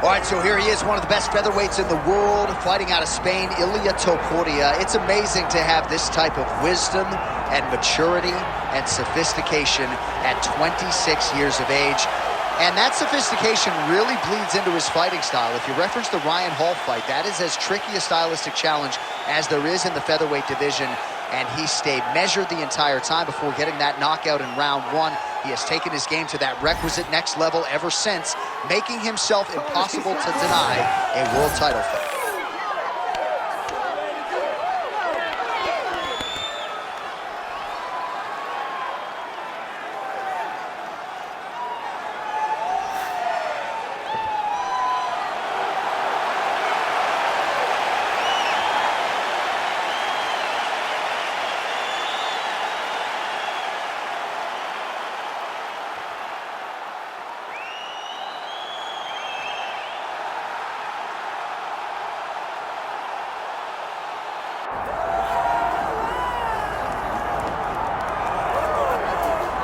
All right, so here he is, one of the best featherweights in the world, fighting out of Spain, Ilia Topuria. It's amazing to have this type of wisdom and maturity and sophistication at 26 years of age. And that sophistication really bleeds into his fighting style. If you reference the Ryan Hall fight, that is as tricky a stylistic challenge as there is in the featherweight division. And he stayed measured the entire time before getting that knockout in round one. He has taken his game to that requisite next level ever since, making himself impossible to deny a world title fight.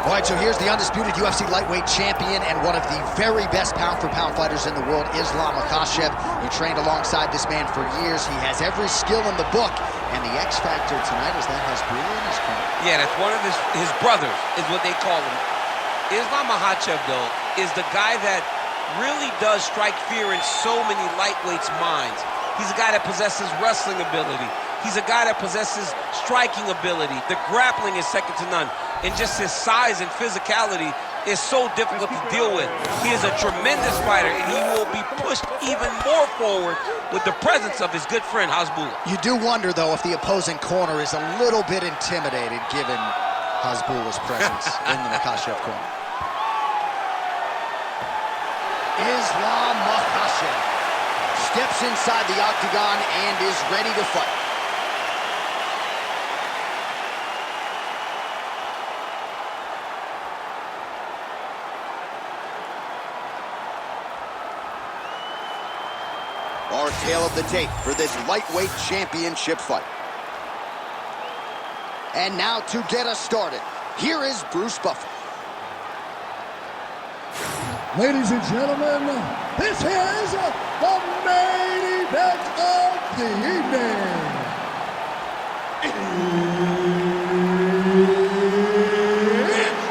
All right, so here's the undisputed UFC lightweight champion and one of the very best pound-for-pound fighters in the world, Ilia Makhachev. He trained alongside this man for years. He has every skill in the book. And the X factor tonight is that Hasbulla in his corner. Yeah, that's one of his brothers, is what they call him. Ilia Makhachev, though, is the guy that really does strike fear in so many lightweights' minds. He's a guy that possesses wrestling ability. He's a guy that possesses striking ability. The grappling is second to none. And just his size and physicality is so difficult to deal with. He is a tremendous fighter, and he will be pushed even more forward with the presence of his good friend, Hasbulla. You do wonder, though, if the opposing corner is a little bit intimidated given Hasbulla's presence in the Makhachev corner. Ilia Makhachev steps inside the octagon and is ready to fight. Our tale of the tape for this lightweight championship fight. And now to get us started, here is Bruce Buffer. Ladies and gentlemen, this is the main event of the evening. It's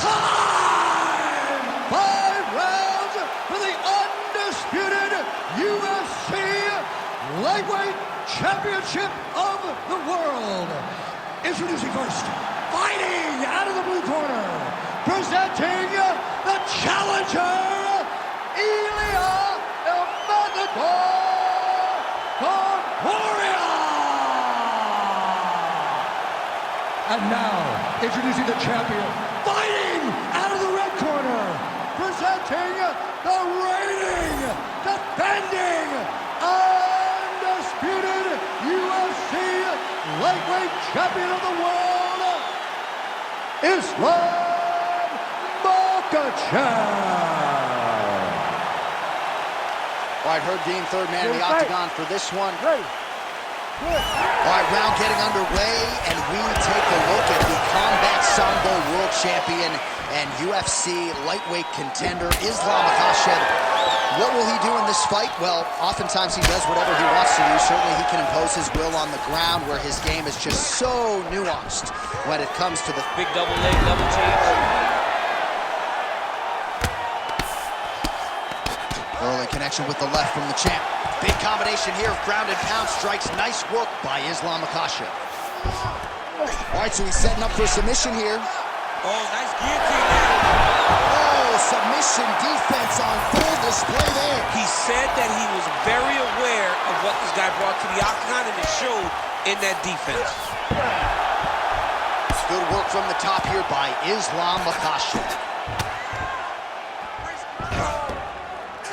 time! 5 rounds for the undisputed UFC Lightweight Championship of the World. Introducing first, fighting out of the blue corner, presenting the challenger, Ilia Topuria. And now, introducing the champion, fighting out of the red corner, presenting the reigning, defending, undisputed UFC lightweight champion of the world, Ilia Makhachev. All right, Herb Dean, third man in the octagon for this one. All right, round getting underway, and we take a look at the Combat Sambo world champion and UFC lightweight contender, Ilia Makhachev. What will he do in this fight? Well, oftentimes he does whatever he wants to do. Certainly he can impose his will on the ground, where his game is just so nuanced when it comes to the big double leg, double team. Early connection with the left from the champ. Big combination here, ground and pound strikes. Nice work by Ilia Makhachev. All right, so he's setting up for submission here. Oh, nice guillotine there. Oh, submission defense on full display there. He said that he was very aware of what this guy brought to the octagon, and it showed in that defense. Good work from the top here by Ilia Makhachev.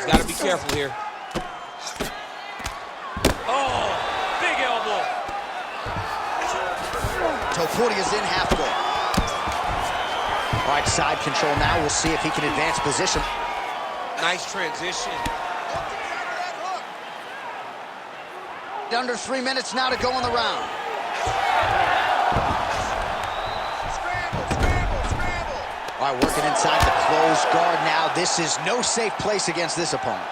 Got to be careful here. Oh, big elbow. Topuria's in halfway. All right, side control now. We'll see if he can advance position. Nice transition. Under 3 minutes now to go in the round. All right, working inside the closed guard now. This is no safe place against this opponent.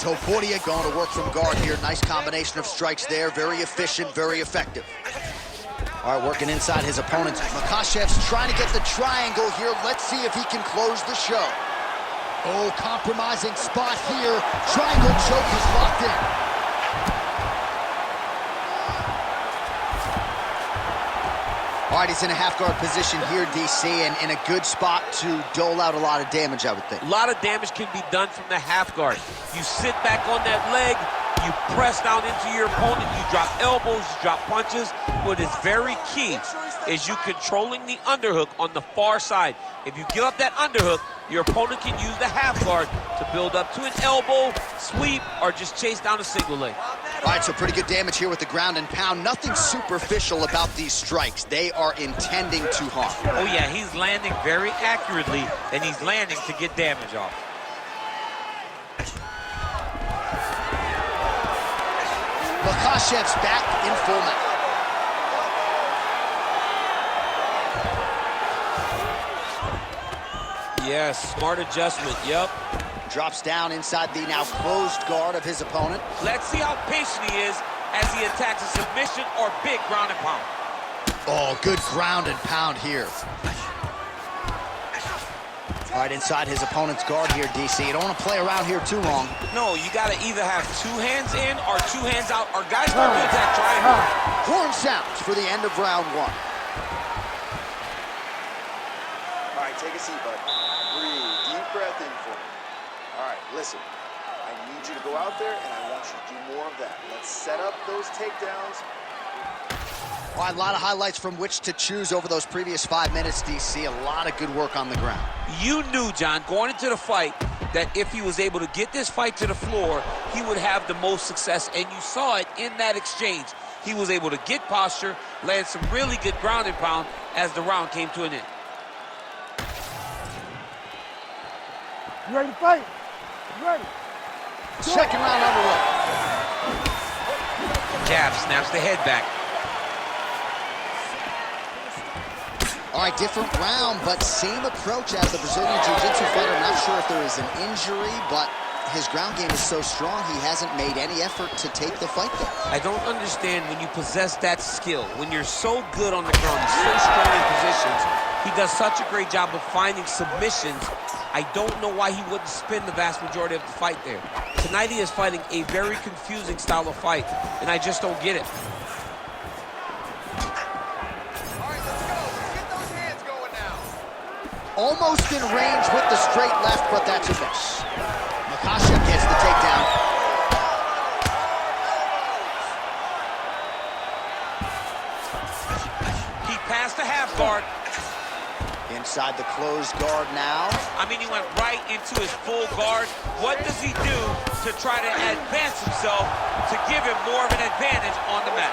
Topuria going to work from guard here. Nice combination of strikes there. Very efficient, very effective. All right, working inside his opponent. Makhachev's trying to get the triangle here. Let's see if he can close the show. Oh, compromising spot here. Triangle choke is locked in. All right, he's in a half-guard position here, DC, and in a good spot to dole out a lot of damage, I would think. A lot of damage can be done from the half guard. You sit back on that leg, you press down into your opponent, you drop elbows, you drop punches. What is very key is you controlling the underhook on the far side. If you give up that underhook, your opponent can use the half guard to build up to an elbow, sweep, or just chase down a single leg. All right, so pretty good damage here with the ground and pound. Nothing superficial about these strikes. They are intending to harm. Oh, yeah, he's landing very accurately, and he's landing to get damage off. Makhachev's back in full mount. Yes, smart adjustment, yep. Drops down inside the now closed guard of his opponent. Let's see how patient he is as he attacks a submission or big ground and pound. Oh, good ground and pound here. All right, inside his opponent's guard here, DC. You don't want to play around here too long. No, you got to either have two hands in or two hands out, or guys start to attack triangle. Horn sounds for the end of round one. All right, take a seat, bud. Breathe. Deep breath in for me. All right, listen. I need you to go out there, and I want you to do more of that. Let's set up those takedowns. All right, a lot of highlights from which to choose over those previous 5 minutes, DC. A lot of good work on the ground. You knew, John, going into the fight, that if he was able to get this fight to the floor, he would have the most success, and you saw it in that exchange. He was able to get posture, land some really good ground and pound as the round came to an end. You ready to fight? You ready? Second round underway. Jab snaps the head back. All right, different round, but same approach as the Brazilian Jiu-Jitsu fighter. Not sure if there is an injury, but his ground game is so strong, he hasn't made any effort to take the fight there. I don't understand when you possess that skill, when you're so good on the ground, so strong in positions, he does such a great job of finding submissions. I don't know why he wouldn't spend the vast majority of the fight there. Tonight he is fighting a very confusing style of fight, and I just don't get it. Almost in range with the straight left, but that's a miss. Makhachev gets the takedown. He passed the half guard. Inside the closed guard now. I mean, he went right into his full guard. What does he do to try to advance himself to give him more of an advantage on the mat?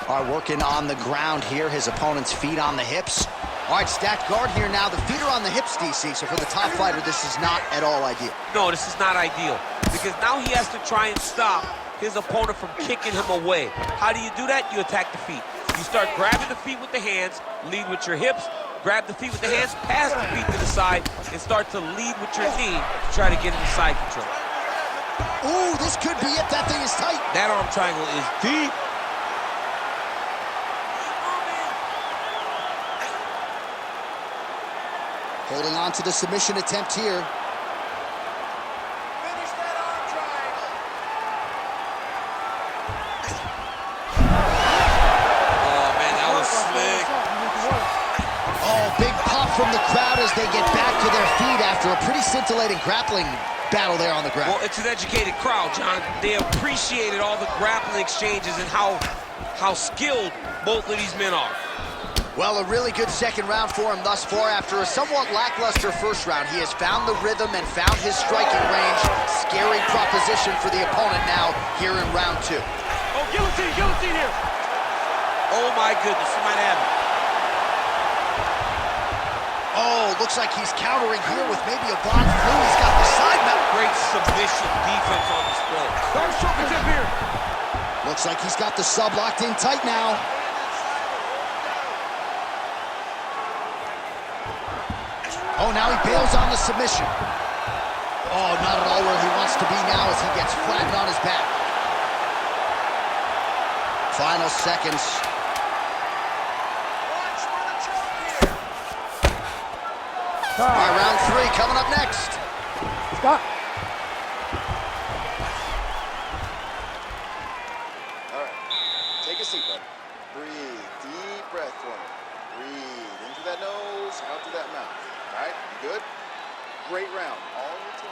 All right, working on the ground here. His opponent's feet on the hips. All right, stacked guard here now. The feet are on the hips, DC, so for the top fighter, this is not at all ideal. No, this is not ideal, because now he has to try and stop his opponent from kicking him away. How do you do that? You attack the feet. You start grabbing the feet with the hands, lead with your hips, grab the feet with the hands, pass the feet to the side, and start to lead with your knee to try to get into side control. Ooh, this could be it. That thing is tight. That arm triangle is deep. Holding on to the submission attempt here. Finish that arm triangle. Oh, man, that was slick. Oh, big pop from the crowd as they get back to their feet after a pretty scintillating grappling battle there on the ground. Well, it's an educated crowd, John. They appreciated all the grappling exchanges and how skilled both of these men are. Well, a really good second round for him thus far. After a somewhat lackluster first round, he has found the rhythm and found his striking range. Scary proposition for the opponent now here in round two. Oh, guillotine here. Oh, my goodness, he might have it. Oh, looks like he's countering here with maybe a block through. He's got the side mount. Great submission defense on display. Here. Looks like he's got the sub locked in tight now. Oh, now he bails on the submission. Oh, not at all where he wants to be now as he gets flattened on his back. Final seconds. Watch for the choke here. All right, round 3 coming up next. Stop. All right, take a seat, bud. Breathe, deep breath for me. Breathe in through that nose, out through that mouth. All right, you good? Great round, all your team.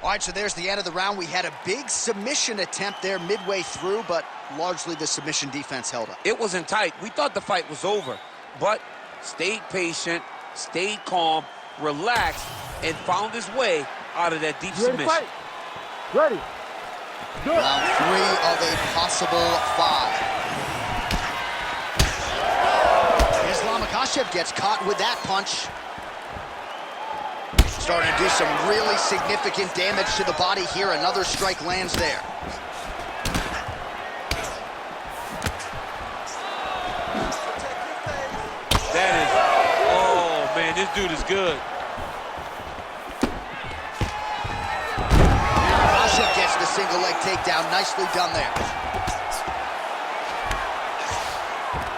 All right, so there's the end of the round. We had a big submission attempt there midway through, but largely the submission defense held up. It wasn't tight. We thought the fight was over, but stayed patient, stayed calm, relaxed, and found his way out of that deep submission. Fight. Ready. Good. Round 3 of a possible 5. Ilia Makhachev gets caught with that punch. Starting to do some really significant damage to the body here. Another strike lands there. That is, oh man, this dude is good. Makhachev gets the single leg takedown. Nicely done there.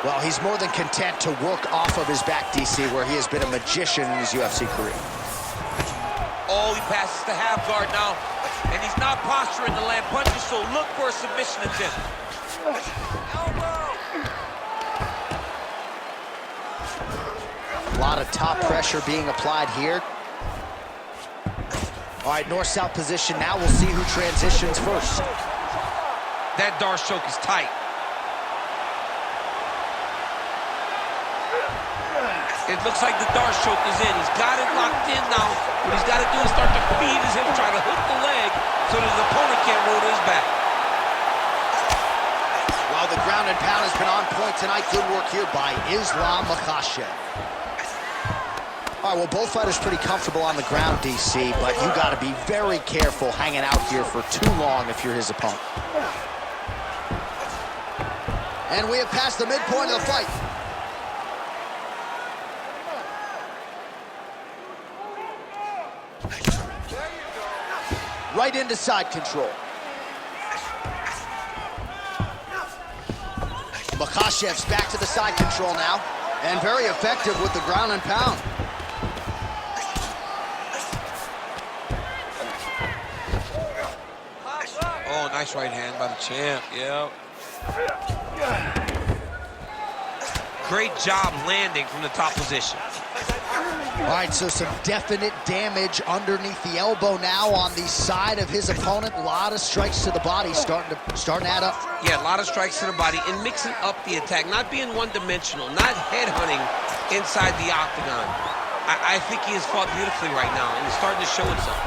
Well, he's more than content to work off of his back, DC, where he has been a magician in his UFC career. Oh, he passes the half guard now, and he's not posturing to land punches, so look for a submission attempt. A lot of top pressure being applied here. All right, north-south position. Now we'll see who transitions first. That Darce choke is tight. It looks like the Darce choke is in. He's got it locked in now. What he's got to do is start to feed his hip, try to hook the leg so that his opponent can't roll to his back. While the ground and pound has been on point tonight, good work here by Ilia Makhachev. All right, well, both fighters pretty comfortable on the ground, DC, but you got to be very careful hanging out here for too long if you're his opponent. And we have passed the midpoint of the fight. Right into side control. Makhachev's back to the side control now, and very effective with the ground and pound. Oh, nice right hand by the champ, yeah. Great job landing from the top position. All right, so some definite damage underneath the elbow now on the side of his opponent. A lot of strikes to the body starting to add up. Yeah, a lot of strikes to the body and mixing up the attack, not being one-dimensional, not headhunting inside the octagon. I think he has fought beautifully right now, and it's starting to show itself.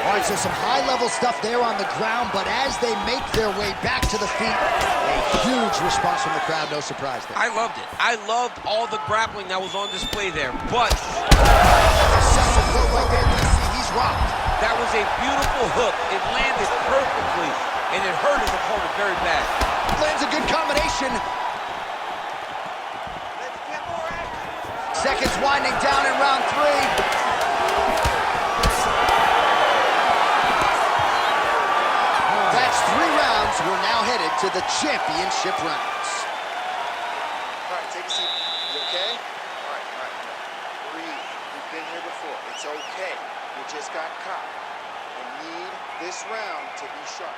All right, so some high-level stuff there on the ground, but as they make their way back to the feet, a huge response from the crowd, no surprise there. I loved it. I loved all the grappling that was on display there, but He's rocked. that was a beautiful hook. It landed perfectly, and it hurt his opponent very bad. Lands a good combination. Seconds winding down in round 3. That's 3 rounds. We're now headed to the championship rounds. All right, take a seat. You okay? All right. Breathe. We've been here before. It's okay. You just got caught. We need this round to be sharp.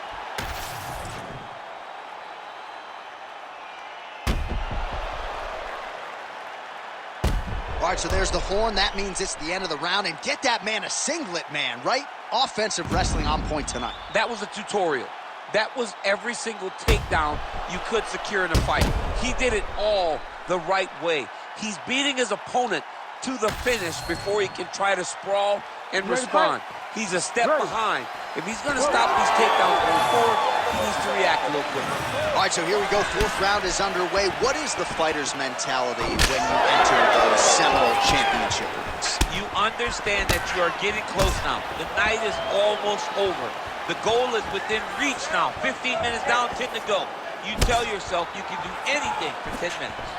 All right, so there's the horn. That means it's the end of the round. And get that man a singlet, man, right? Offensive wrestling on point tonight. That was a tutorial. That was every single takedown you could secure in a fight. He did it all the right way. He's beating his opponent to the finish before he can try to sprawl and respond. He's a step behind. If he's going to stop these takedowns going forward, he needs to react a little quicker. All right, so here we go. 4th round is underway. What is the fighter's mentality when you enter those seminal championship rings? You understand that you are getting close now. The night is almost over. The goal is within reach now. 15 minutes down, 10 to go. you tell yourself you can do anything for 10 minutes.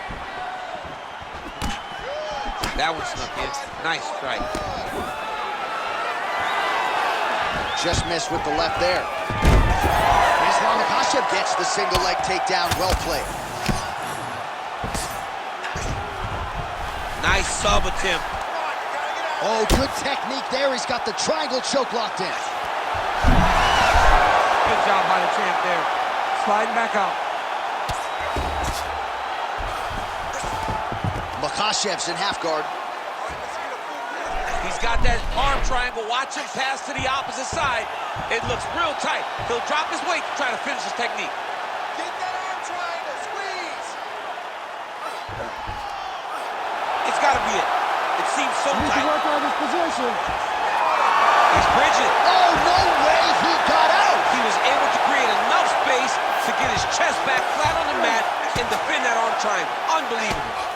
That one snuck in. Nice strike. Just missed with the left there. Ilia Makhachev gets the single leg takedown. Well played. Nice sub attempt. Oh, good technique there. He's got the triangle choke locked in. Good job by the champ there. Sliding back out. Makhachev's in half guard. He's got that arm triangle. Watch him pass to the opposite side. It looks real tight. He'll drop his weight to try to finish his technique. Get that arm triangle, squeeze. It's got to be it. It seems so Needs tight. to work on his position. He's bridging. Oh, no way he got out. He was able to create enough space to get his chest back flat on the mat and defend that arm triangle. Unbelievable.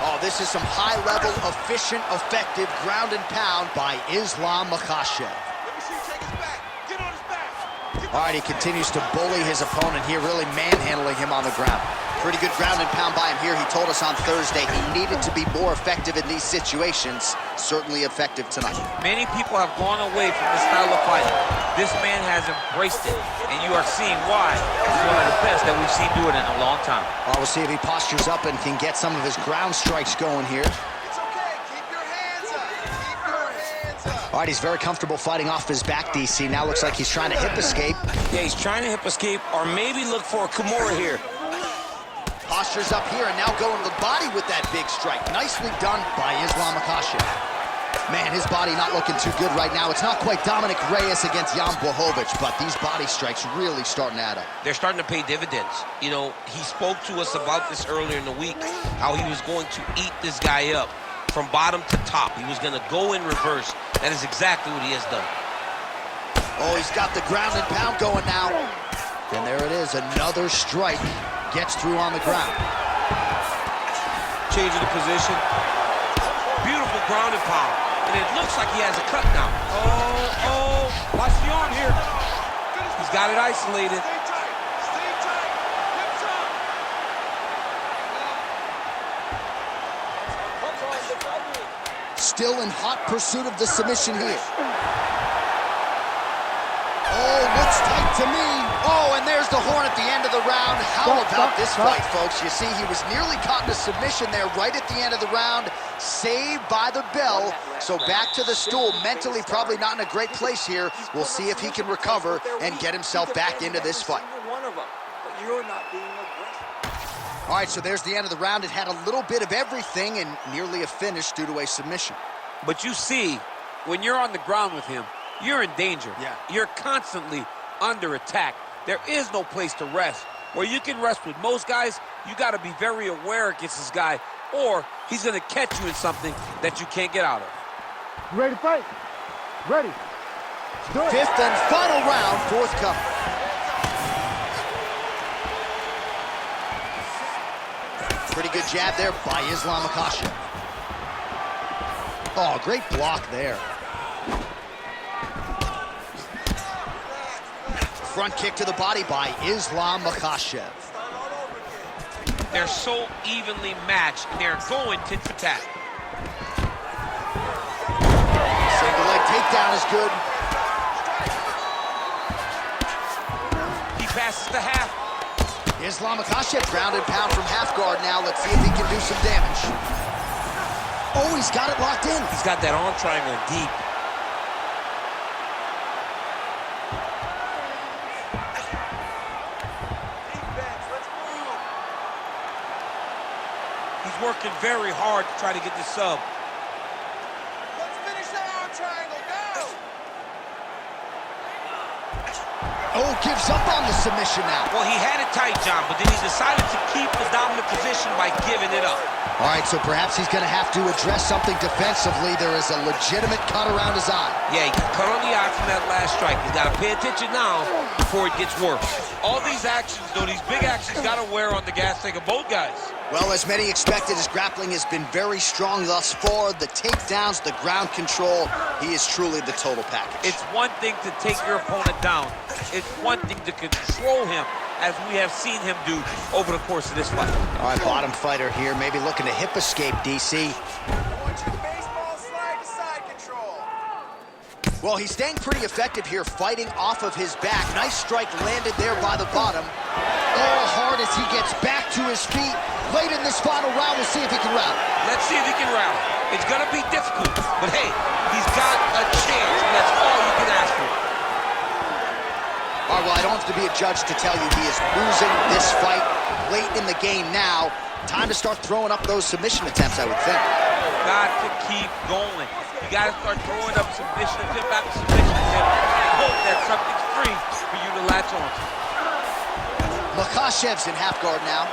Oh, this is some high-level, efficient, effective ground and pound by Ilia Makhachev. Let me see you take his back. Get on his back. All right, he continues to bully his opponent here, really manhandling him on the ground. Pretty good ground and pound by him here. He told us on Thursday he needed to be more effective in these situations. Certainly effective tonight. Many people have gone away from this style of fighting. This man has embraced it, and you are seeing why he's one of the best that we've seen do it in a long time. Well, we'll see if he postures up and can get some of his ground strikes going here. It's okay. Keep your hands up. Keep your hands up. All right, he's very comfortable fighting off his back, DC. Now looks like he's trying to hip escape. Yeah, he's trying to hip escape or maybe look for a Kimura here. Postures up here and now going to the body with that big strike. Nicely done by Ilia Makhachev. Man, his body not looking too good right now. It's not quite Dominic Reyes against Jan Blachowicz, but these body strikes really starting to add up. They're starting to pay dividends. You know, he spoke to us about this earlier in the week, how he was going to eat this guy up from bottom to top. He was going to go in reverse. That is exactly what he has done. Oh, he's got the ground and pound going now. And there it is, another strike. Gets through on the ground. Changing the position. Beautiful ground and pound. And it looks like he has a cut now. Oh, watch the arm here. He's got it isolated. Stay tight. Stay tight. Hips up. Still in hot pursuit of the submission here. Oh, looks tight to me. Oh, and there's the horn at the end of the round. How about this fight, folks? You see, he was nearly caught in a submission there right at the end of the round. Saved by the bell. So back to the stool. Mentally probably not in a great place here. We'll see if he can recover and get himself back into this fight. One of them, but you're not being aggressive. All right, so there's the end of the round. It had a little bit of everything and nearly a finish due to a submission. But you see, when you're on the ground with him, you're in danger. Yeah. You're constantly under attack. There is no place to rest. Where you can rest with most guys, you got to be very aware against this guy, or he's going to catch you in something that you can't get out of. You ready to fight? Ready. Let's do it. Fifth and final round, forthcoming. Pretty good jab there by Ilia Makhachev. Oh, great block there. Front kick to the body by Ilia Makhachev. They're so evenly matched. They're going tit for tat. Single leg takedown is good. He passes the half. Ilia Makhachev ground and pound from half guard now. Let's see if he can do some damage. Oh, he's got it locked in. He's got that arm triangle deep. He's working very hard to try to get the sub. Let's finish that arm triangle. Go. Oh, gives up on the submission now. Well, he had it tight, John, but then he decided to keep the dominant position by giving it up. All right, so perhaps he's going to have to address something defensively. There is a legitimate cut around his eye. Yeah, he cut on the eye from that last strike. He's got to pay attention now before it gets worse. All these actions, though, these big actions got to wear on the gas tank of both guys. Well, as many expected, his grappling has been very strong thus far. The takedowns, the ground control, he is truly the total package. It's one thing to take your opponent down. It's one thing to control him as we have seen him do over the course of this fight. All right, bottom fighter here, maybe looking to hip escape, DC. Well, he's staying pretty effective here, fighting off of his back. Nice strike landed there by the bottom. All hard as he gets back to his feet. Late in this final round, we'll see if he can rally. Let's see if he can rally. It's going to be difficult, but hey, he's got a chance, and that's all you can ask for. All right, well, I don't have to be a judge to tell you he is losing this fight late in the game now. Time to start throwing up those submission attempts, I would think. Got to keep going. You got to start throwing up submission attempt after submission attempt and hope that something's free for you to latch on to. Makhachev's in half guard now.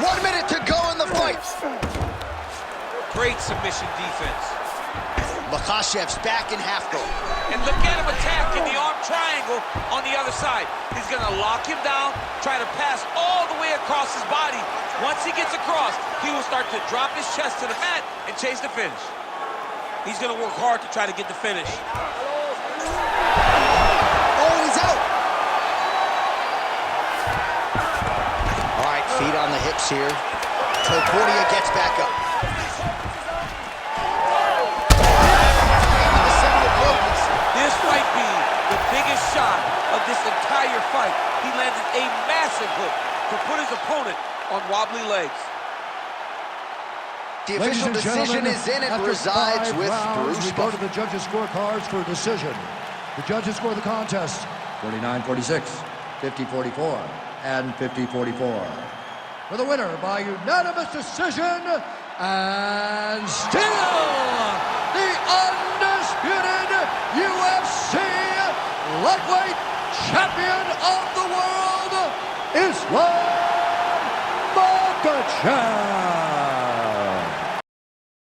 1 minute to go in the fight. Great submission defense. Makhachev's back in half guard. And look at him attacking the arm triangle on the other side. He's going to lock him down, try to pass all the way across his body. Once he gets across, he will start to drop his chest to the mat and chase the finish. He's going to work hard to try to get the finish. Oh, he's out. All right, feet on the hips here. Topuria gets back up. This might be the biggest shot of this entire fight. He landed a massive hook to put his opponent on wobbly legs. The official decision is in. It resides with Bruce. We go to the judges' scorecards for a decision. The judges score the contest 49-46, 50-44, and 50-44. For the winner by unanimous decision, and still the undisputed UFC lightweight champion of the world, Ilia Topuria.